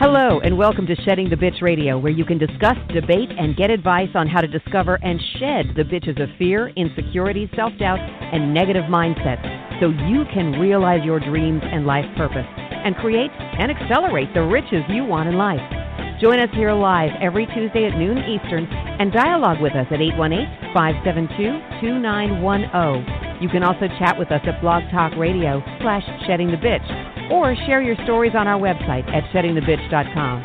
Hello, and welcome to Shedding the Bitch Radio, where you can discuss, debate, and get advice on how to discover and shed the bitches of fear, insecurity, self-doubt, and negative mindsets so you can realize your dreams and life purpose and create and accelerate the riches you want in life. Join us here live every Tuesday at noon Eastern and dialogue with us at 818-572-2910. You can also chat with us at Blog Talk Radio /SheddingTheBitch or share your stories on our website at sheddingthebitch.com.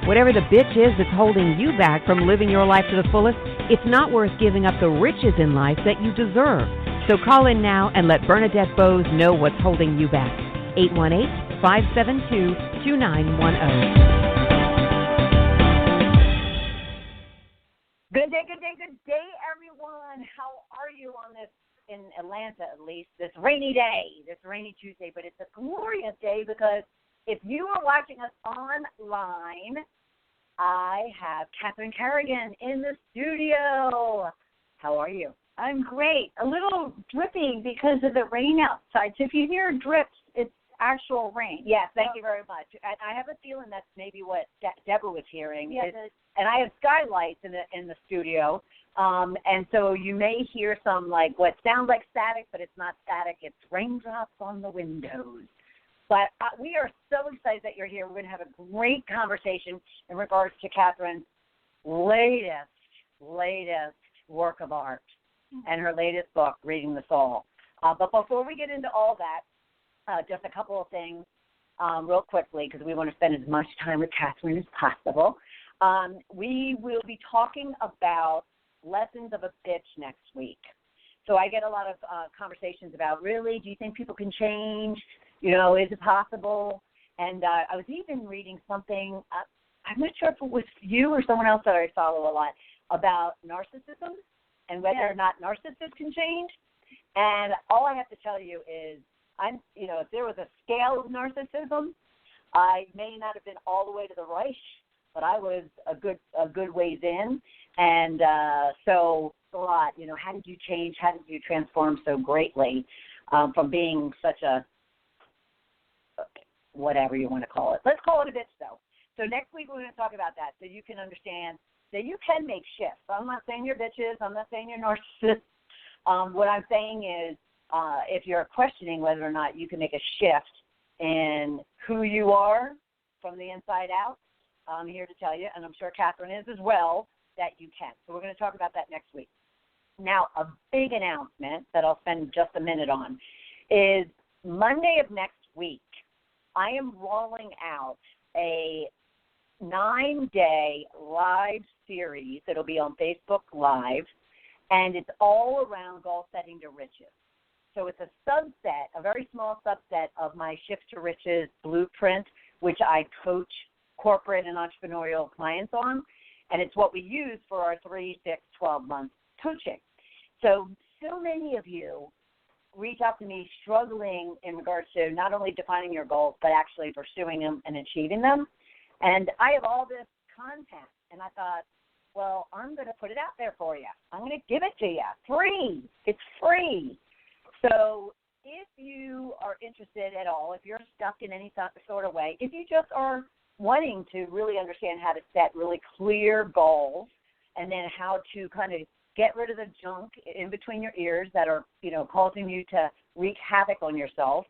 Whatever the bitch is that's holding you back from living your life to the fullest, it's not worth giving up the riches in life that you deserve. So call in now and let Bernadette Bose know what's holding you back. 818-572-2910. Good day, everyone. How are you on this, in Atlanta at least, this rainy day, this rainy Tuesday? But it's a glorious day because if you are watching us online, I have Carrigan in the studio. How are you? I'm great. A little drippy because of the rain outside. So if you hear drips, it's actual rain. Yes, thank you very much. I have a feeling that's maybe what Deborah was hearing. Yes. And I have skylights in the studio, and so you may hear some like what sounds like static, but it's not static. It's raindrops on the windows. But we are so excited that you're here. We're going to have a great conversation in regards to Catherine's latest work of art and her latest book, Reading the Soul. But before we get into all that, just a couple of things real quickly, because we want to spend as much time with Catherine as possible. We will be talking about lessons of a bitch next week. So I get a lot of conversations about, really, do you think people can change? You know, is it possible? And I was even reading something, I'm not sure if it was you or someone else that I follow a lot, about narcissism and whether or not narcissists can change. And all I have to tell you is, if there was a scale of narcissism, I may not have been all the way to the right, but I was a good ways in. And so a lot, how did you change? How did you transform so greatly from being such a, whatever you want to call it. Let's call it a bitch, though. So next week we're going to talk about that so you can understand that you can make shifts. I'm not saying you're bitches. I'm not saying you're narcissists. What I'm saying is if you're questioning whether or not you can make a shift in who you are from the inside out, I'm here to tell you, and I'm sure Catherine is as well, that you can. So we're going to talk about that next week. Now, a big announcement that I'll spend just a minute on is Monday of next week, I am rolling out a 9-day live series. It'll be on Facebook Live, and it's all around goal setting to riches. So it's a subset, a very small subset of my Shift to Riches blueprint, which I coach corporate and entrepreneurial clients on, and it's what we use for our 3, 6, 12-month coaching. So many of you reach out to me struggling in regards to not only defining your goals, but actually pursuing them and achieving them. And I have all this content, and I thought, well, I'm going to put it out there for you. I'm going to give it to you free. It's free. So if you are interested at all, if you're stuck in any sort of way, if you just are wanting to really understand how to set really clear goals and then how to kind of get rid of the junk in between your ears that are, causing you to wreak havoc on yourself,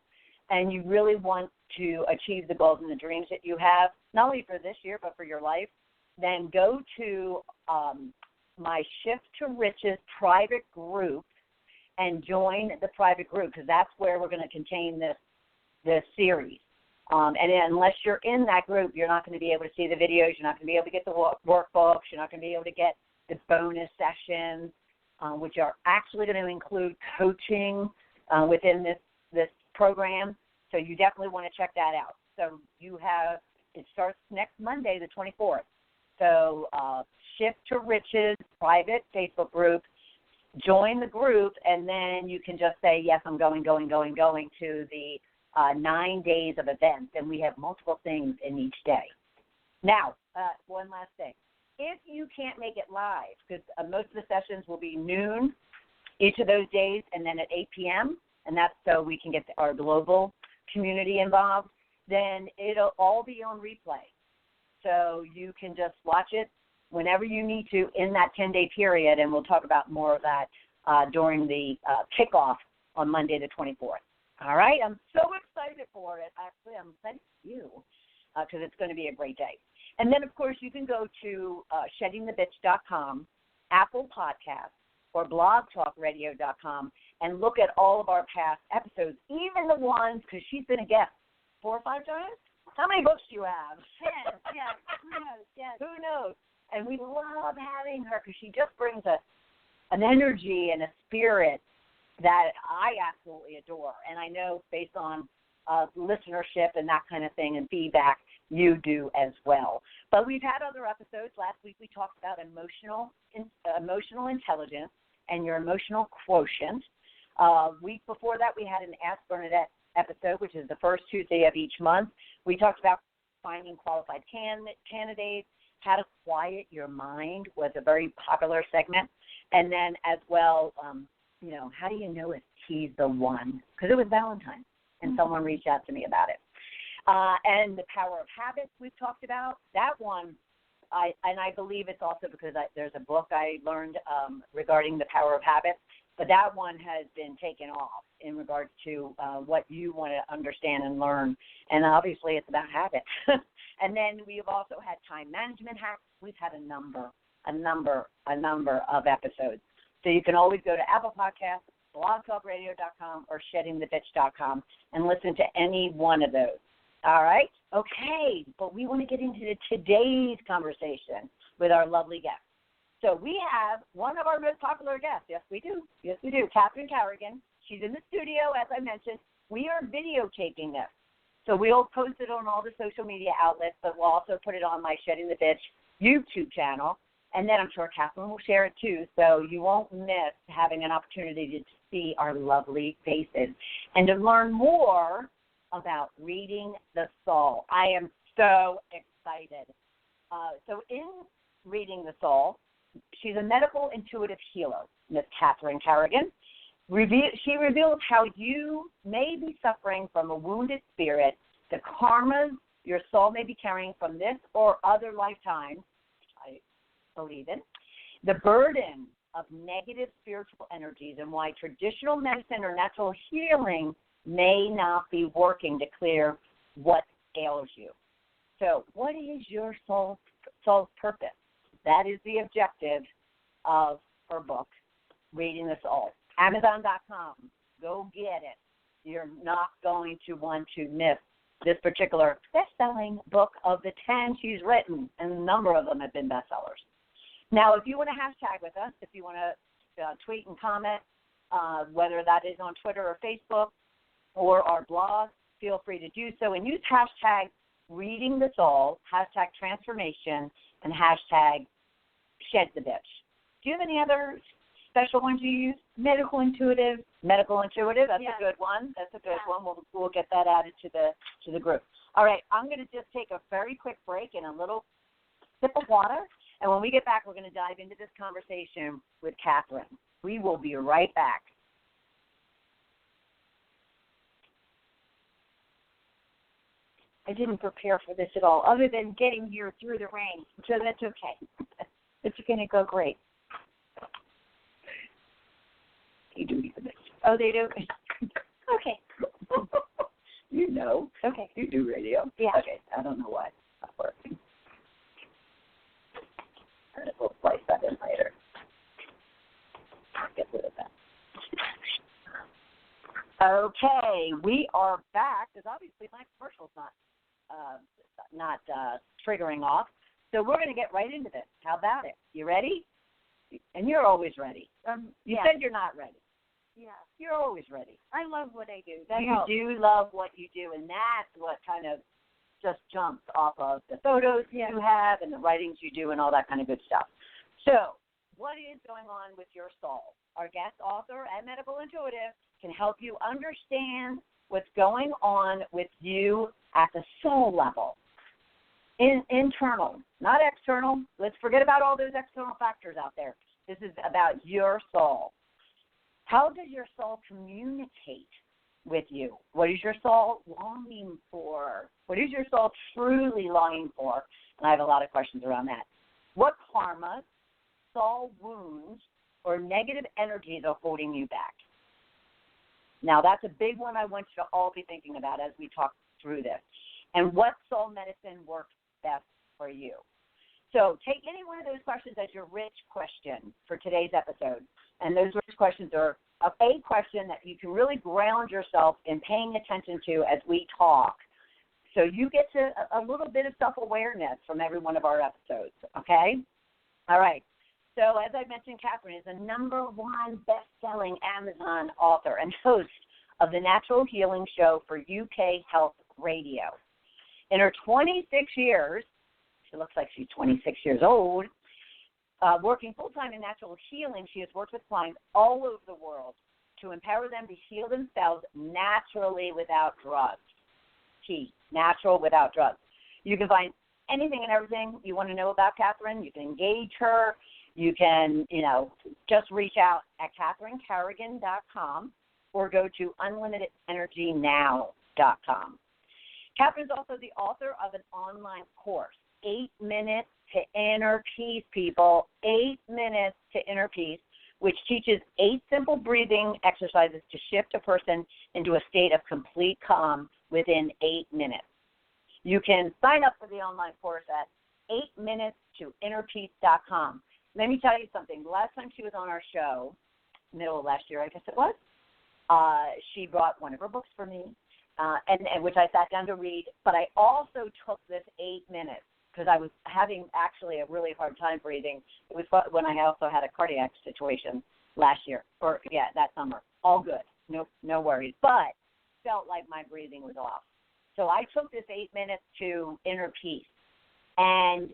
and you really want to achieve the goals and the dreams that you have, not only for this year but for your life, then go to my Shift to Riches private group and join the private group, because that's where we're going to contain this series. And unless you're in that group, you're not going to be able to see the videos. You're not going to be able to get the workbooks. You're not going to be able to get the bonus sessions, which are actually going to include coaching within this program. So you definitely want to check that out. So it starts next Monday, the 24th. So Shift to Riches private Facebook group. Join the group, and then you can just say, yes, I'm going to the 9 days of events, and we have multiple things in each day. Now, one last thing. If you can't make it live, because most of the sessions will be noon each of those days, and then at 8 p.m., and that's so we can get our global community involved, then it'll all be on replay. so you can just watch it whenever you need to in that 10-day period, and we'll talk about more of that during the kickoff on Monday the 24th. All right? I'm so excited for it. Actually, I'm excited for you because it's going to be a great day. And then, of course, you can go to sheddingthebitch.com, Apple Podcasts, or blogtalkradio.com and look at all of our past episodes, even the ones, because she's been a guest 4 or 5 times. How many books do you have? 10, yes. Who knows? Yes. Who knows? And we love having her because she just brings an energy and a spirit that I absolutely adore. And I know based on listenership and that kind of thing and feedback, you do as well. But we've had other episodes. Last week we talked about emotional intelligence and your emotional quotient. Week before that we had an Ask Bernadette episode, which is the first Tuesday of each month. We talked about finding qualified candidates. How to quiet your mind was a very popular segment. And then as well, how do you know if he's the one? Because it was Valentine's, and someone reached out to me about it. And the power of habits we've talked about. That one, I believe it's also because there's a book I learned regarding the power of habits, but that one has been taken off in regards to what you want to understand and learn. And obviously it's about habits. And then we've also had time management hacks. We've had a number of episodes. So you can always go to Apple Podcasts, blogtalkradio.com, or sheddingthebitch.com and listen to any one of those. All right? Okay, but we want to get into today's conversation with our lovely guest. So we have one of our most popular guests. Yes, we do. Carrigan. She's in the studio, as I mentioned. We are videotaping this. So we'll post it on all the social media outlets, but we'll also put it on my Shedding the Bitch YouTube channel. And then I'm sure Catherine will share it too, so you won't miss having an opportunity to see our lovely faces and to learn more about reading the soul. I am so excited. So in Reading the Soul, she's a medical intuitive healer, Miss Catherine Carrigan. She reveals how you may be suffering from a wounded spirit, the karmas your soul may be carrying from this or other lifetimes, I believe in, the burden of negative spiritual energies, and why traditional medicine or natural healing may not be working to clear what ails you. So what is your soul's purpose? That is the objective of her book, Reading the Soul. Amazon.com. Go get it. You're not going to want to miss this particular best-selling book of the 10 she's written, and a number of them have been bestsellers. Now, if you want to hashtag with us, if you want to tweet and comment, whether that is on Twitter or Facebook or our blog, feel free to do so. And use hashtag Reading the Soul, hashtag Transformation, and hashtag Shed the Bitch. Do you have any other special ones you use? Medical intuitive. That's a good one. We'll get that added to the group. All right, I'm going to just take a very quick break and a little sip of water. And when we get back, we're going to dive into this conversation with Catherine. We will be right back. I didn't prepare for this at all, other than getting here through the rain, so that's okay. It's going to go great. You do need the mix. Oh, they do? Okay. You know. Okay. You do radio. Yeah. Okay. I don't know why it's not working. We'll slice that in later. Get rid of that. Okay, we are back because obviously my commercial's not triggering off. So we're going to get right into this. How about it? You ready? And you're always ready. You said you're not ready. Yeah. You're always ready. I love what I do. You do love what you do, and that's what kind of just jumps off of the photos you have and the writings you do and all that kind of good stuff. So what is going on with your soul? Our guest author and medical intuitive can help you understand what's going on with you at the soul level. Internal, not external. Let's forget about all those external factors out there. This is about your soul. How does your soul communicate with you? What is your soul longing for? What is your soul truly longing for? And I have a lot of questions around that. What karma, soul wounds, or negative energies are holding you back? Now, that's a big one I want you to all be thinking about as we talk through this. And what soul medicine works best for you? So take any one of those questions as your rich question for today's episode. And those rich questions are a question that you can really ground yourself in paying attention to as we talk. So you get to a little bit of self-awareness from every one of our episodes, okay? All right. So as I mentioned, Catherine is a #1 best-selling Amazon author and host of the Natural Healing Show for UK Health Radio. In her 26 years, she looks like she's 26 years old, working full-time in natural healing, she has worked with clients all over the world to empower them to heal themselves naturally without drugs. Key, natural without drugs. You can find anything and everything you want to know about Catherine. You can engage her. You can, just reach out at CatherineCarrigan.com or go to UnlimitedEnergyNow.com. Catherine is also the author of an online course, 8 Minutes to Inner Peace, people. 8 Minutes to Inner Peace, which teaches 8 simple breathing exercises to shift a person into a state of complete calm within 8 minutes. You can sign up for the online course at 8minutes-to-innerpeace.com. Let me tell you something. The last time she was on our show, middle of last year, I guess it was, she brought one of her books for me, and which I sat down to read. But I also took this 8 minutes because I was having actually a really hard time breathing. It was when I also had a cardiac situation last year, that summer. All good, no worries. But felt like my breathing was off. So I took this 8 minutes to inner peace, and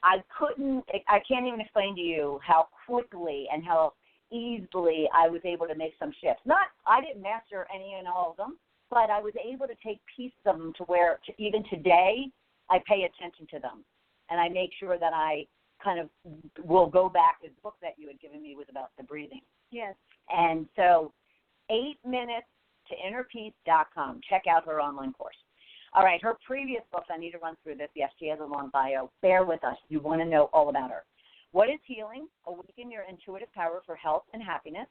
I can't even explain to you how quickly and how easily I was able to make some shifts. I didn't master any and all of them, but I was able to take pieces of them to where even today I pay attention to them, and I make sure that I kind of will go back. The book that you had given me was about the breathing. Yes. And so 8minutes-to-innerpeace.com. Check out her online course. All right, her previous books, I need to run through this. Yes, she has a long bio. Bear with us. You want to know all about her. What is Healing? Awaken Your Intuitive Power for Health and Happiness.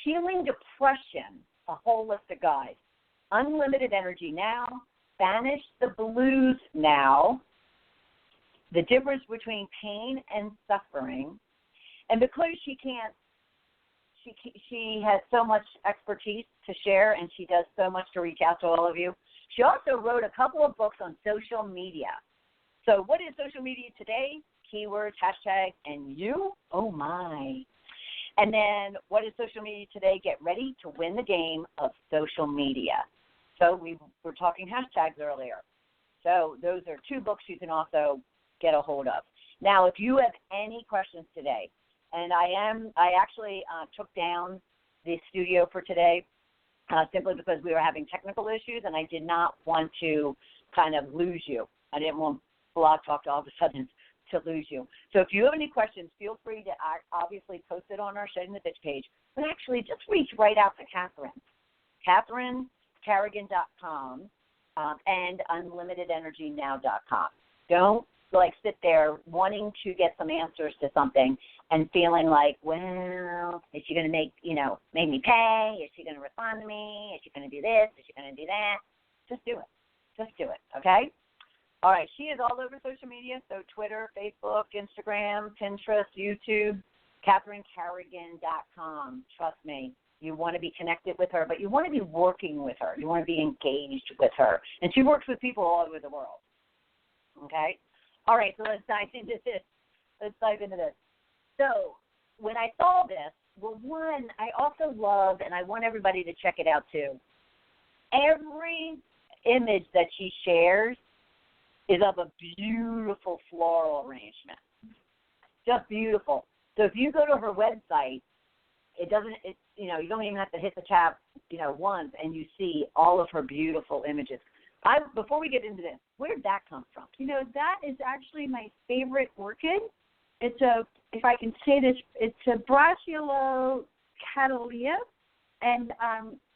Healing Depression, a holistic guide. Unlimited Energy Now. Banish the Blues Now. The Difference Between Pain and Suffering. And because she has so much expertise to share, and she does so much to reach out to all of you. She also wrote a couple of books on social media. So what is social media today? Keywords, hashtag, and you? Oh, my. And then what is social media today? Get ready to win the game of social media. So we were talking hashtags earlier. So those are 2 books you can also get a hold of. Now, if you have any questions today, and I actually took down the studio for today simply because we were having technical issues, and I did not want to kind of lose you. I didn't want Blog Talk to all of a sudden to lose you. So if you have any questions, feel free to obviously post it on our Shedding the Bitch page, but actually just reach right out to Catherine, CatherineCarrigan.com and UnlimitedEnergyNow.com. Don't sit there wanting to get some answers to something and feeling like, well, is she going to make me pay? Is she going to respond to me? Is she going to do this? Is she going to do that? Just do it. Just do it, okay? All right, she is all over social media, so Twitter, Facebook, Instagram, Pinterest, YouTube, CatherineCarrigan.com. Trust me, you want to be connected with her, but you want to be working with her. You want to be engaged with her. And she works with people all over the world, okay? All right, so let's dive into this. So when I saw this, well, one, I also love, and I want everybody to check it out too, every image that she shares is of a beautiful floral arrangement. Just beautiful. So if you go to her website, you don't even have to hit the tab, once, and you see all of her beautiful images. Before we get into this, where did that come from? That is actually my favorite orchid. It's if I can say this, it's a Brassula catalea, And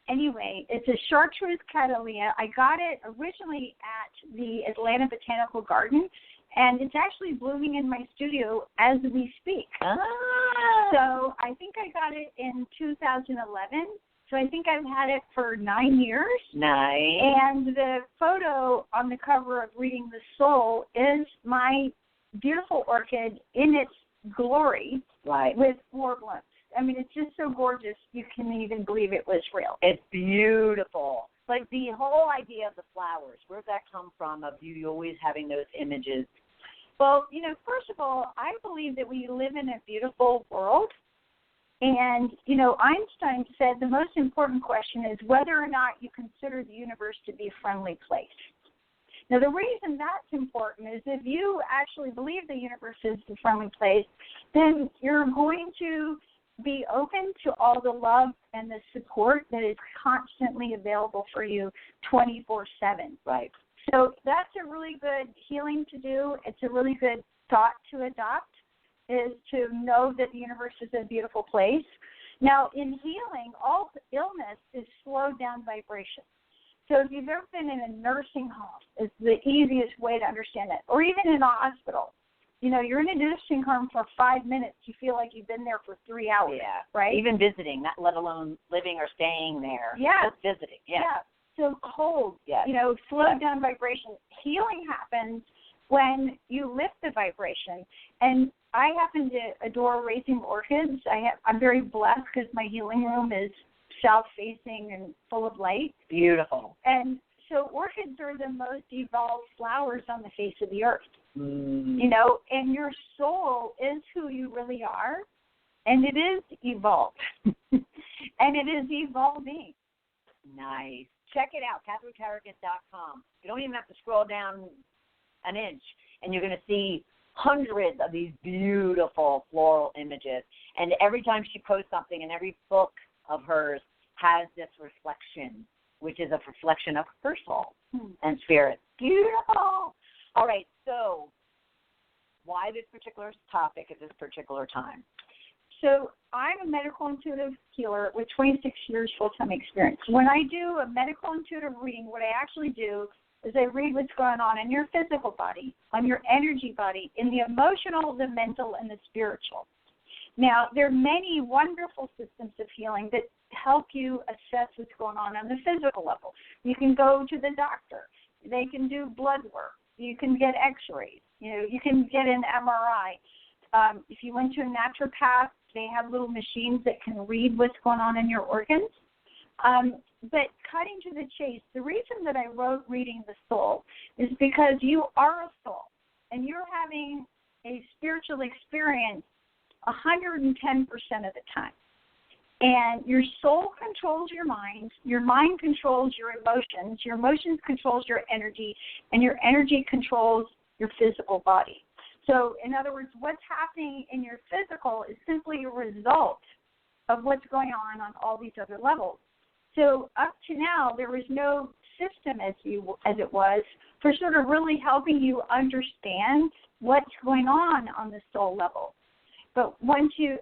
anyway, it's a chartreuse cattleya. I got it originally at the Atlanta Botanical Garden, and it's actually blooming in my studio as we speak. So I think I got it in 2011. So I think I've had it for 9 years. Nice. And the photo on the cover of Reading the Soul is my beautiful orchid in its glory, right, with 4 blooms. I mean, it's just so gorgeous you can't even believe it was real. It's beautiful. Like the whole idea of the flowers, where'd that come from, of you always having those images? Well, first of all, I believe that we live in a beautiful world. And, Einstein said the most important question is whether or not you consider the universe to be a friendly place. Now, the reason that's important is if you actually believe the universe is a friendly place, then you're going to be open to all the love and the support that is constantly available for you 24/7. Right. So that's a really good healing to do. It's a really good thought to adopt, is to know that the universe is a beautiful place. Now, in healing, all illness is slowed down vibration. So if you've ever been in a nursing home, it's the easiest way to understand that. Or even in a hospital. You're in a nursing home for 5 minutes. You feel like you've been there for 3 hours, right? Even visiting, not let alone living or staying there. Yeah. Just visiting, yeah. So cold, slowed down vibration. Healing happens when you lift the vibration. And I happen to adore raising orchids. I'm very blessed because my healing room is south-facing and full of light. Beautiful. And so orchids are the most evolved flowers on the face of the earth. And your soul is who you really are, and it is evolved. And it is evolving. Nice. Check it out, CatherineCarrigan.com. You don't even have to scroll down an inch, and you're going to see hundreds of these beautiful floral images. And every time she posts something, and every book of hers has this reflection, which is a reflection of her soul and spirit. Beautiful. All right, so why this particular topic at this particular time? So I'm a medical intuitive healer with 26 years full-time experience. When I do a medical intuitive reading, what I actually do is I read what's going on in your physical body, on your energy body, in the emotional, the mental, and the spiritual. Now, there are many wonderful systems of healing that help you assess what's going on the physical level. You can go to the doctor. They can do blood work. You can get x-rays. You can get an MRI. If you went to a naturopath, they have little machines that can read what's going on in your organs. But cutting to the chase, the reason that I wrote Reading the Soul is because you are a soul, and you're having a spiritual experience 110% of the time. And your soul controls your mind controls your emotions controls your energy, and your energy controls your physical body. So, in other words, what's happening in your physical is simply a result of what's going on all these other levels. So up to now, there was no system as it was for sort of really helping you understand what's going on the soul level. But once you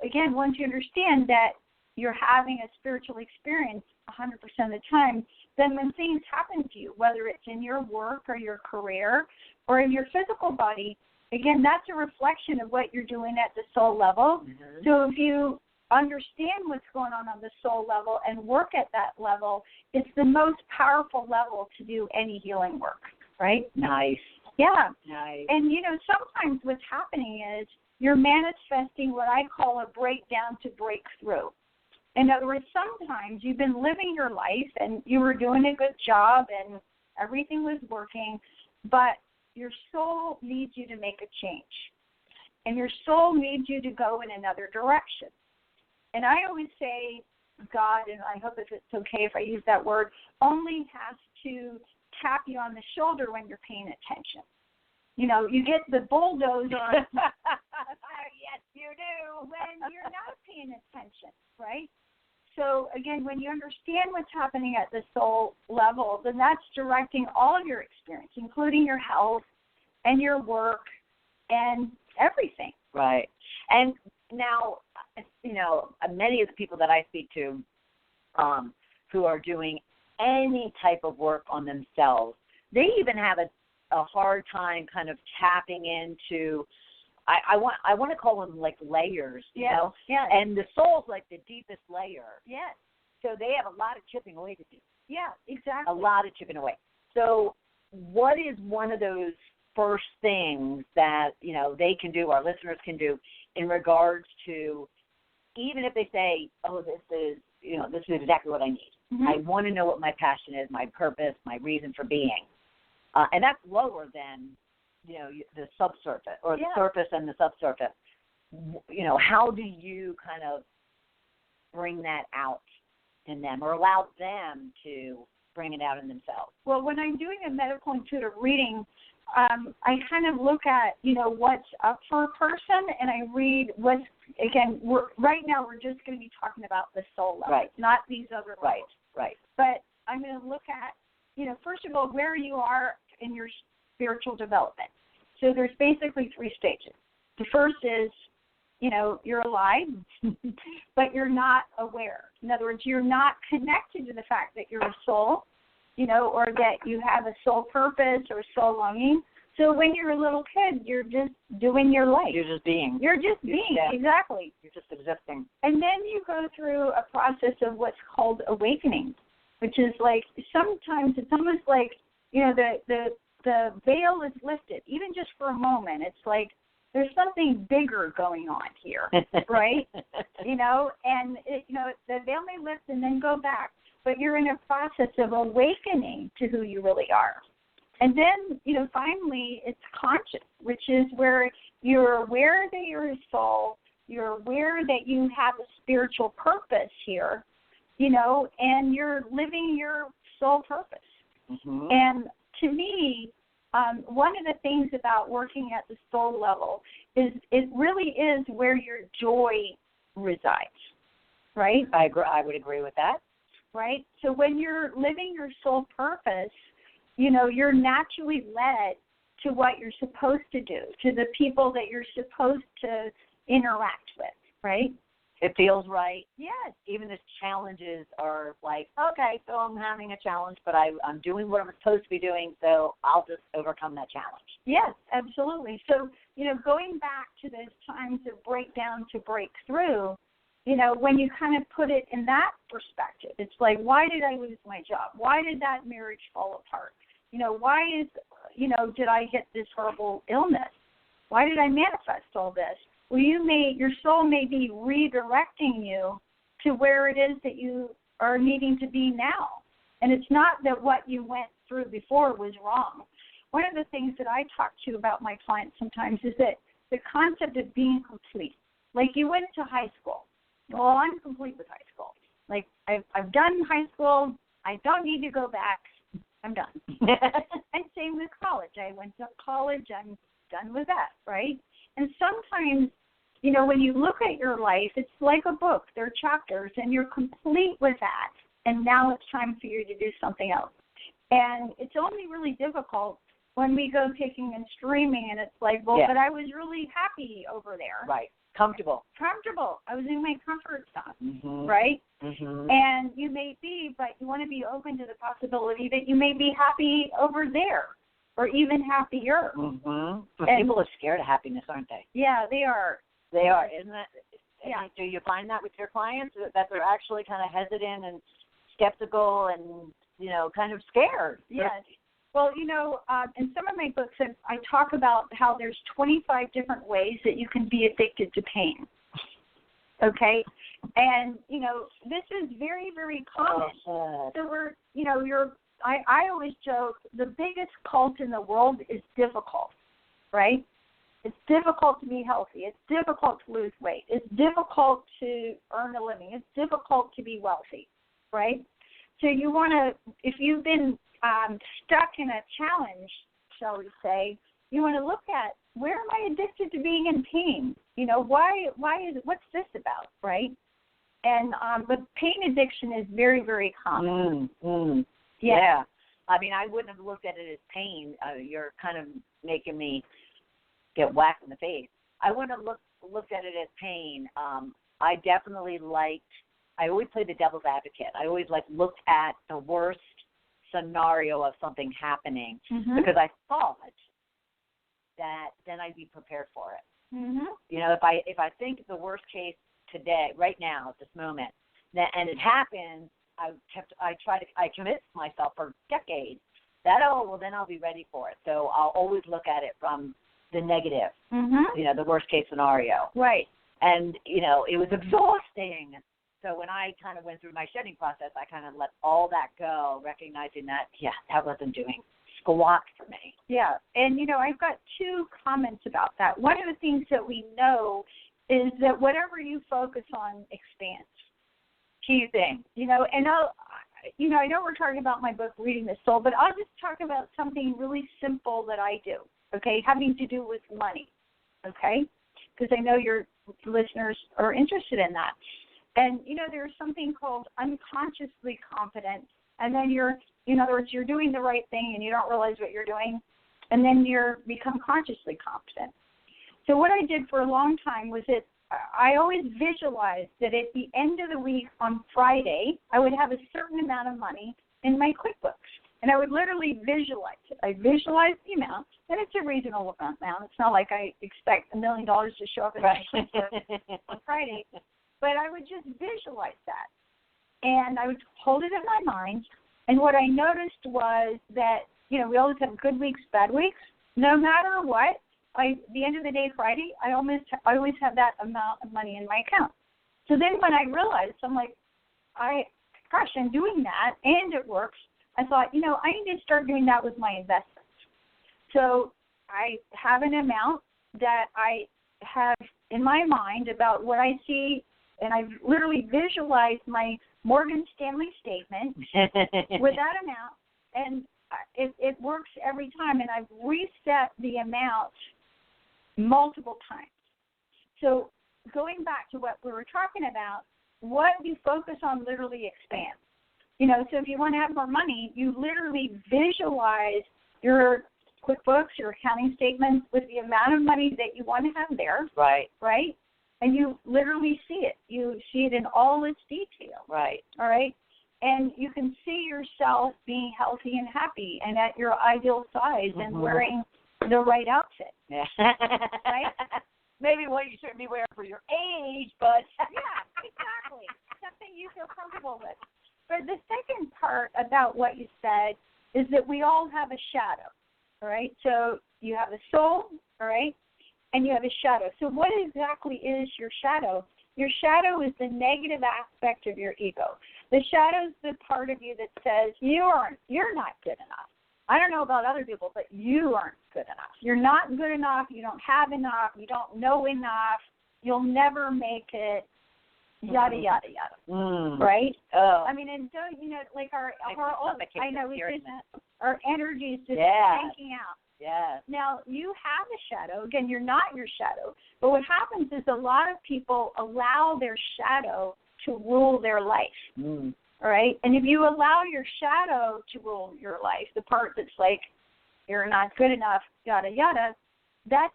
understand that you're having a spiritual experience 100% of the time, then when things happen to you, whether it's in your work or your career or in your physical body, again, that's a reflection of what you're doing at the soul level. Mm-hmm. So if you understand what's going on the soul level and work at that level, it's the most powerful level to do any healing work, right? Nice. Yeah. Nice. And, sometimes what's happening is you're manifesting what I call a breakdown to breakthrough. In other words, sometimes you've been living your life and you were doing a good job and everything was working, but your soul needs you to make a change. And your soul needs you to go in another direction. And I always say God, and I hope if it's okay if I use that word, only has to tap you on the shoulder when you're paying attention. You get the bulldozer on. Yes, you do. When you're not paying attention, right? So, again, when you understand what's happening at the soul level, then that's directing all of your experience, including your health and your work and everything. Right. And now, many of the people that I speak to who are doing any type of work on themselves, they even have a hard time kind of tapping into, I want to call them like layers, you know? Yeah. And the soul's like the deepest layer. Yes. So they have a lot of chipping away to do. Yeah, exactly. A lot of chipping away. So what is one of those first things that, you know, they can do, our listeners can do, in regards to, even if they say, oh, this is exactly what I need. Mm-hmm. I want to know what my passion is, my purpose, my reason for being. And that's lower than, you know, the subsurface, or the surface and the subsurface. You know, how do you kind of bring that out in them, or allow them to bring it out in themselves? Well, when I'm doing a medical intuitive reading, I kind of look at, you know, what's up for a person, and I read what's, again, right now we're just going to be talking about the soul level, right, not these other levels. Right. But I'm going to look at, you know, first of all, where you are in your spiritual development. So there's basically 3 stages. The first is, you know, you're alive, but you're not aware. In other words, you're not connected to the fact that you're a soul, you know, or that you have a soul purpose or soul longing. So when you're a little kid, you're just doing your life. You're just being. You're just being, exactly. You're just existing. And then you go through a process of what's called awakening, which is like, sometimes it's almost like, you know, the veil is lifted, even just for a moment. It's like there's something bigger going on here, right? You know, and, you know, the veil may lift and then go back, but you're in a process of awakening to who you really are. And then, you know, finally it's conscious, which is where you're aware that you're a soul, you're aware that you have a spiritual purpose here, you know, and you're living your soul purpose. Mm-hmm. And to me, one of the things about working at the soul level is it really is where your joy resides, right? I would agree with that. Right? So when you're living your soul purpose, you know, you're naturally led to what you're supposed to do, to the people that you're supposed to interact with, right? It feels right. Yes. Even the challenges are like, okay, so I'm having a challenge, but I'm doing what I'm supposed to be doing, so I'll just overcome that challenge. Yes, absolutely. So, you know, going back to those times of breakdown to breakthrough, you know, when you kind of put it in that perspective, it's like, why did I lose my job? Why did that marriage fall apart? You know, why did I get this horrible illness? Why did I manifest all this? Well, your soul may be redirecting you to where it is that you are needing to be now. And it's not that what you went through before was wrong. One of the things that I talk to about my clients sometimes is that the concept of being complete. Like, you went to high school. Well, I'm complete with high school. Like, I've done high school. I don't need to go back. I'm done. And same with college. I went to college. I'm done with that, right? And sometimes, you know, when you look at your life, it's like a book. There are chapters, and you're complete with that. And now it's time for you to do something else. And it's only really difficult when we go kicking and screaming, and it's like, well, but I was really happy over there. Right. Comfortable. I was in my comfort zone, mm-hmm. right? Mm-hmm. And you may be, but you want to be open to the possibility that you may be happy over there, or even happier. Mm-hmm. But people are scared of happiness, aren't they? Yeah, they are. They are, isn't that? Yeah. Do you find that with your clients, that they're actually kind of hesitant and skeptical and, you know, kind of scared? Yes. Well, you know, in some of my books, I talk about how there's 25 different ways that you can be addicted to pain. Okay? And, you know, this is very, very common. So I always joke, the biggest cult in the world is difficult, right? It's difficult to be healthy. It's difficult to lose weight. It's difficult to earn a living. It's difficult to be wealthy, right? So you want to, if you've been stuck in a challenge, shall we say, you want to look at, where am I addicted to being in pain? You know, what's this about, right? And but pain addiction is very, very common. Yeah. I mean, I wouldn't have looked at it as pain. You're kind of making me get whacked in the face. I wouldn't have looked at it as pain. I definitely liked I always play the devil's advocate. I always looked at the worst scenario of something happening because I thought that then I'd be prepared for it. You know, if I think the worst case today, right now, at this moment, and it happens, I commit myself for decades that, then I'll be ready for it. So I'll always look at it from the negative, you know, the worst case scenario. Right. And, you know, it was exhausting. So when I kind of went through my shedding process, I kind of let all that go, recognizing that, that wasn't doing squat for me. Yeah. And, you know, I've got two comments about that. One of the things that we know is that whatever you focus on expands. Key thing. You know, and I know we're talking about my book, Reading the Soul, but I'll just talk about something really simple that I do, okay, having to do with money, okay, because I know your listeners are interested in that. And, you know, there's something called unconsciously confident, and then in other words, you're doing the right thing and you don't realize what you're doing, and then you become consciously confident. So what I did for a long time was that I always visualized that at the end of the week on Friday, I would have a certain amount of money in my QuickBooks. And I would literally visualize it. I visualize the amount, and it's a reasonable amount. It's not like I expect $1 million to show up in my QuickBooks on Friday. But I would just visualize that. And I would hold it in my mind. And what I noticed was that, you know, we always have good weeks, bad weeks. No matter what, the end of the day, Friday, I always have that amount of money in my account. So then when I realized, I'm like, I'm doing that, and it works. I thought, you know, I need to start doing that with my investments. So I have an amount that I have in my mind about what I see, and I've literally visualized my Morgan Stanley statement with that amount, and it works every time, and I've reset the amount multiple times. So going back to what we were talking about, what you focus on literally expands. You know, so if you want to have more money, you literally visualize your QuickBooks, your accounting statements with the amount of money that you want to have there. Right. Right? And you literally see it. You see it in all its detail. Right. All right? And you can see yourself being healthy and happy and at your ideal size and wearing the right outfit. Yeah. Right? Maybe what you shouldn't be wearing for your age, but yeah, exactly. Something you feel comfortable with. But the second part about what you said is that we all have a shadow. All right? So you have a soul, all right? And you have a shadow. So what exactly is your shadow? Your shadow is the negative aspect of your ego. The shadow is the part of you that says you're not good enough. I don't know about other people, but you aren't good enough. You're not good enough. You don't have enough. You don't know enough. You'll never make it. Yada yada yada. Right? Oh. I mean, and don't you know, like our I know it's just our energy is just yeah. tanking out. Yes. Now, you have a shadow. Again, you're not your shadow. But what happens is a lot of people allow their shadow to rule their life. All right? And if you allow your shadow to rule your life, the part that's like, you're not good enough, yada, yada, that's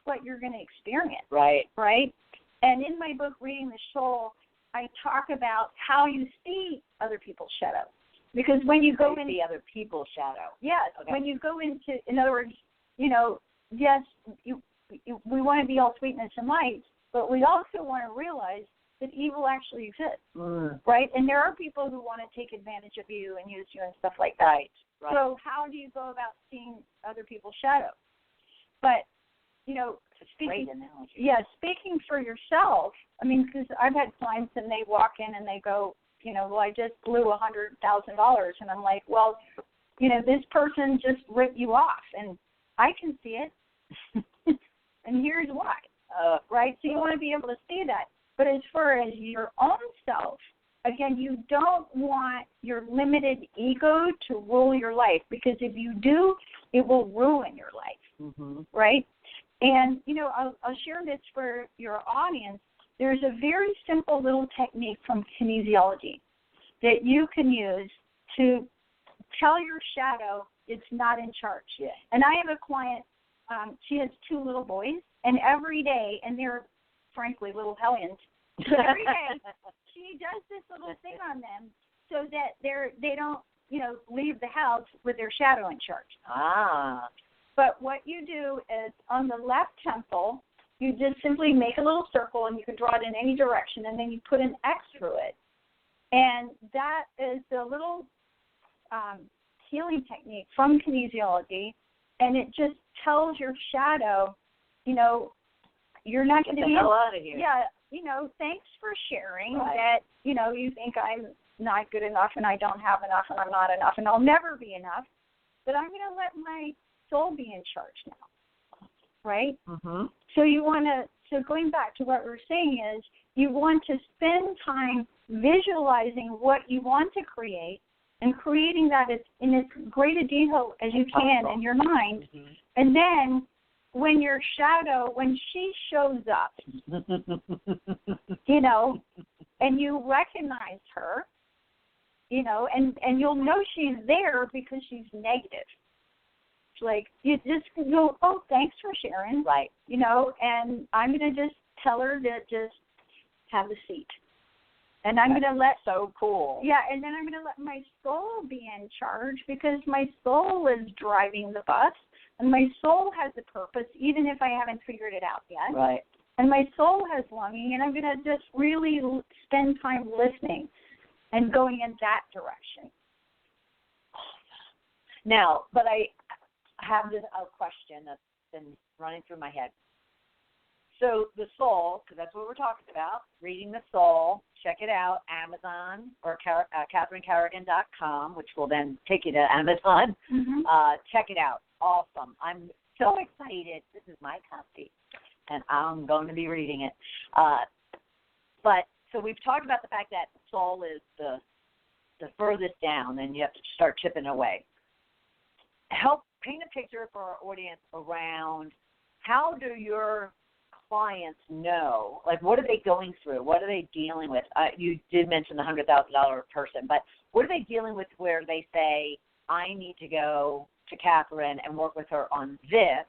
what you're going to experience. Right. Right? And in my book, Reading the Soul, I talk about how you see other people's shadows. Because when you go into other people's shadow. Yes. Okay. When you go into, in other words, you know, yes, we want to be all sweetness and light, but we also want to realize that evil actually exists, right? And there are people who want to take advantage of you and use you and stuff like that. Right. So how do you go about seeing other people's shadows? But, you know, speaking for yourself, I mean, because I've had clients and they walk in and they go, you know, well, I just blew $100,000. And I'm like, well, you know, this person just ripped you off. And I can see it. And here's why. Right? So you want to be able to see that. But as far as your own self, again, you don't want your limited ego to rule your life. Because if you do, it will ruin your life. Right? And, you know, I'll share this for your audience. There's a very simple little technique from kinesiology that you can use to tell your shadow it's not in charge. Yeah. And I have a client, she has 2 little boys, and every day, and they're frankly little hellions, So every day she does this little thing on them so that they don't, leave the house with their shadow in charge. Ah. But what you do is on the left temple, you just simply make a little circle, and you can draw it in any direction, and then you put an X through it. And that is the little healing technique from kinesiology, and it just tells your shadow, you're not going to be hell out of here. Yeah, thanks for sharing that, you think I'm not good enough and I don't have enough and I'm not enough and I'll never be enough, but I'm going to let my soul be in charge now, right? Mm-hmm. So going back to what we're saying is you want to spend time visualizing what you want to create and creating that in as great a detail as you can in your mind. Mm-hmm. And then when your shadow, when she shows up, and you recognize her, and you'll know she's there because she's negative. It's like you just go, oh, thanks for sharing. Right. And I'm going to just tell her to just have a seat. And I'm going to let... So cool. Yeah, and then I'm going to let my soul be in charge because my soul is driving the bus, and my soul has a purpose, even if I haven't figured it out yet. Right. And my soul has longing, and I'm going to just really spend time listening and going in that direction. Now, but I have a question that's been running through my head. So the soul, because that's what we're talking about, reading the soul, check it out, Amazon or CatherineCarrigan.com, which will then take you to Amazon. Mm-hmm. Check it out. Awesome. I'm so excited. This is my copy, and I'm going to be reading it. But so we've talked about the fact that soul is the furthest down, and you have to start chipping away. Help paint a picture for our audience around how do your clients know, like what are they going through? What are they dealing with? You did mention the $100,000 person, but what are they dealing with where they say, I need to go to Catherine and work with her on this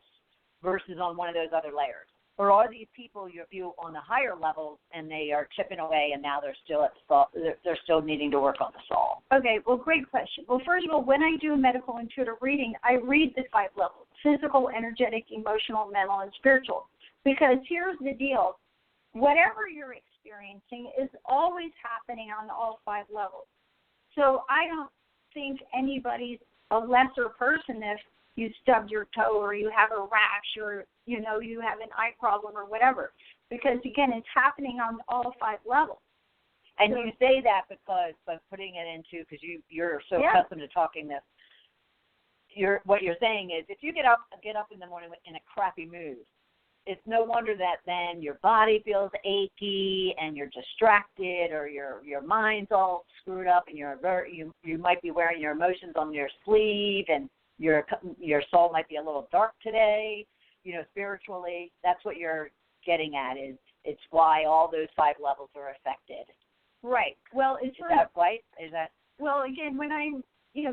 versus on one of those other layers? Or are these people you view on the higher levels and they are chipping away and now they're still needing to work on the soul? Okay, well, great question. Well, first of all, when I do a medical intuitive reading, I read the 5 levels: physical, energetic, emotional, mental, and spiritual. Because here's the deal. Whatever you're experiencing is always happening on all 5 levels. So I don't think anybody's a lesser person if you stubbed your toe or you have a rash or, you have an eye problem or whatever. Because, again, it's happening on all 5 levels. And you say that because by putting it into, because you're so accustomed to talking this, what you're saying is if you get up in the morning in a crappy mood, it's no wonder that then your body feels achy and you're distracted or your mind's all screwed up and you might be wearing your emotions on your sleeve and your soul might be a little dark today, spiritually. That's what you're getting at is it's why all those 5 levels are affected. Right. Well, is that right? Is that? Well, again, when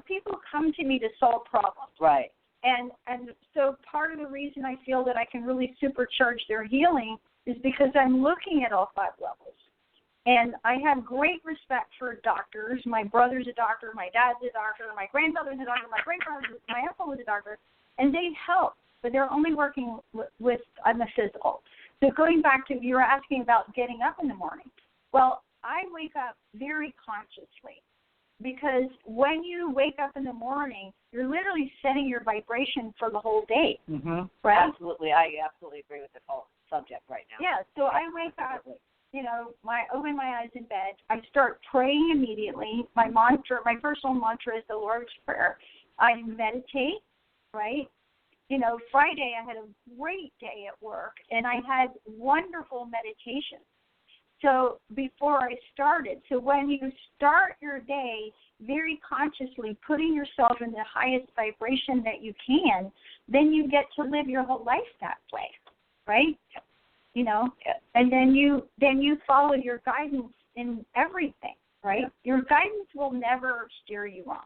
people come to me to solve problems. Right. And so part of the reason I feel that I can really supercharge their healing is because I'm looking at all 5 levels. And I have great respect for doctors. My brother's a doctor. My dad's a doctor. My grandfather's a doctor. My uncle was a doctor. And they help, but they're only working with on the physical. So going back to, you were asking about getting up in the morning. Well, I wake up very consciously. Because when you wake up in the morning, you're literally setting your vibration for the whole day. Mm-hmm. Right? Absolutely. I absolutely agree with the whole subject right now. Yeah, so I wake up, I open my eyes in bed. I start praying immediately. My personal mantra is the Lord's Prayer. I meditate, right? Friday I had a great day at work, and I had wonderful meditation. So before I started, so when you start your day very consciously putting yourself in the highest vibration that you can, then you get to live your whole life that way, right? And then you follow your guidance in everything, right? Your guidance will never steer you wrong.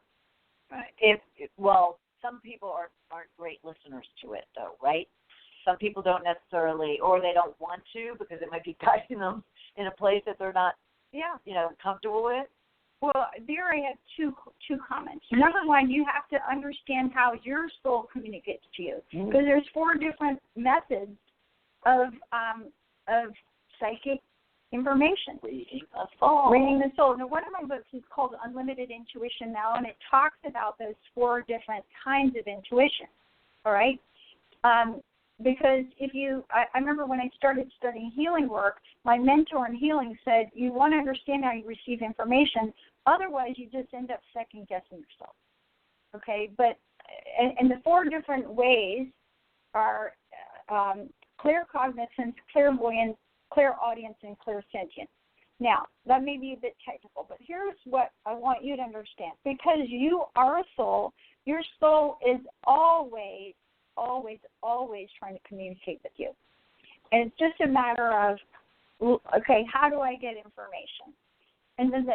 Some people aren't great listeners to it, though, right? some people don't necessarily, or they don't want to because it might be guiding them in a place that they're not, comfortable with? Well, there I have two comments. Number one, you have to understand how your soul communicates to you, because there's 4 different methods of psychic information. Reading the soul. Now, one of my books is called Unlimited Intuition Now, and it talks about those 4 different kinds of intuition. All right. Because I remember when I started studying healing work, my mentor in healing said, you want to understand how you receive information, otherwise you just end up second guessing yourself. Okay, but, and the 4 different ways are claircognizance, clairvoyance, clairaudience, and clairsentience. Now, that may be a bit technical, but here's what I want you to understand. Because you are a soul, your soul is always trying to communicate with you. And it's just a matter of, okay, how do I get information? And then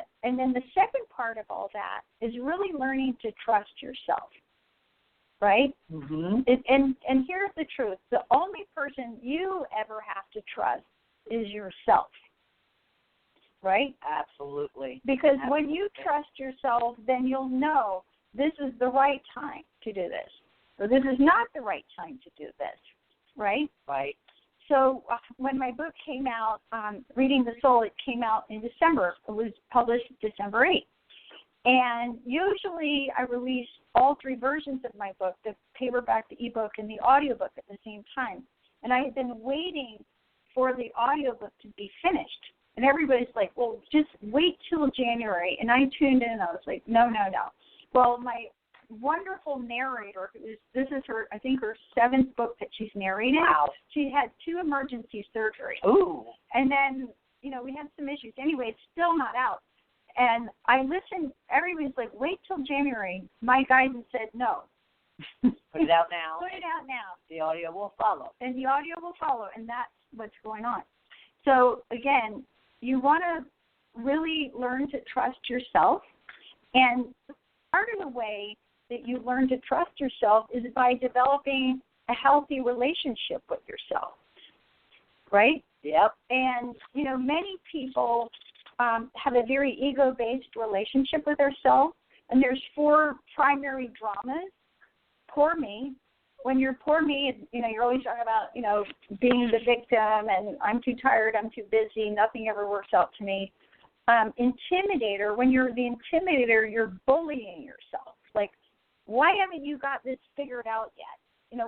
the second part of all that is really learning to trust yourself, right? Mm-hmm. And here's the truth. The only person you ever have to trust is yourself, right? Absolutely. Because when you trust yourself, then you'll know this is the right time to do this, or this is not the right time to do this, right? Right. So when my book came out, Reading the Soul, it came out in December. It was published December 8th. And usually I release all 3 versions of my book, the paperback, the ebook, and the audiobook at the same time. And I had been waiting for the audiobook to be finished. And everybody's like, well, just wait till January. And I tuned in and I was like, no. Well, my wonderful narrator, this is her, I think, her 7th book that she's narrated. Wow. She had 2 emergency surgeries. Ooh. And then, we had some issues. Anyway, it's still not out. And I listened, everybody's like, wait till January. My guidance said no. Put it out now. Put it out now. The audio will follow. And the audio will follow, and that's what's going on. So, again, you want to really learn to trust yourself. And part of the way that you learn to trust yourself is by developing a healthy relationship with yourself, right? Yep. And, many people have a very ego-based relationship with themselves, and there's 4 primary dramas. Poor me. When you're poor me, you're always talking about, being the victim and I'm too tired, I'm too busy, nothing ever works out to me. Intimidator, when you're the intimidator, you're bullying yourself. Like, why haven't you got this figured out yet?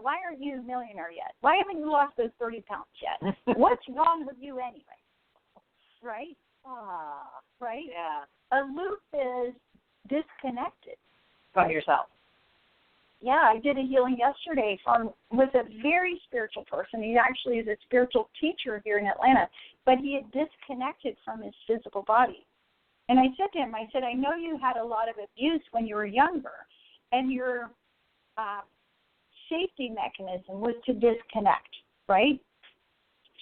Why aren't you a millionaire yet? Why haven't you lost those 30 pounds yet? What's wrong with you anyway? Right? Right? Yeah. Aloof is disconnected. From yourself. Yeah, I did a healing yesterday with a very spiritual person. He actually is a spiritual teacher here in Atlanta, but he had disconnected from his physical body. And I said to him, I know you had a lot of abuse when you were younger, and your safety mechanism was to disconnect, right?